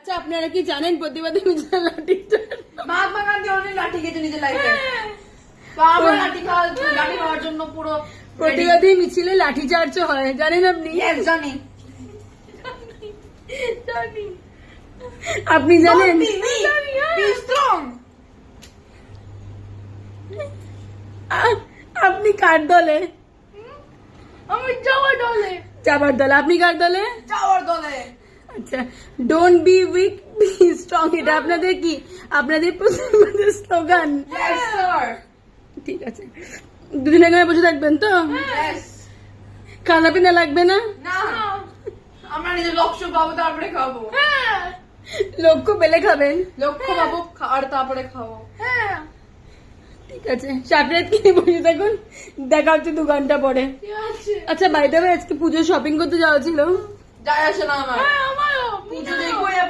আচ্ছা আপনারা কি জানেন প্রতিবাদী মিছিল লাঠি মহাত্মা গান্ধী অনেক লাঠি খেয়েছে নিজের লাইফে, লাঠি খাওয়ার জন্য পুরো প্রতিবাদী মিছিলে লাঠি চার্জ হয়, জানেন আপনি? জানি। আপনি জানেন? আপনি কার দলে? আমি যাওয়ার দলে। যাবার দলে। আপনি কার দলে? যাওয়ার দলে। আচ্ছা, don't be week be strong, এটা আপনাদের কি আপনাদের প্রতিবাদের স্লোগান? ঠিক আছে, দুদিন এখানে বসে থাকবেন তো? খানা পিনা লাগবে না? না, আমরা নিজের লক্ষ্য পাবো তারপরে খাবো। লক্ষ্য পেলে খাবেন? লক্ষ্য পাবো আর তারপরে খাবো। ঠিক আছে, সাকরাত কিনে বসে থাকুন, দেখা হচ্ছে 2 ঘন্টা পরে। আচ্ছা বাই দ্য ওয়ে, আজকে পুজোর শপিং করতে যাওয়া ছিল? যায় আসে না আমার। পুজো দেখবো।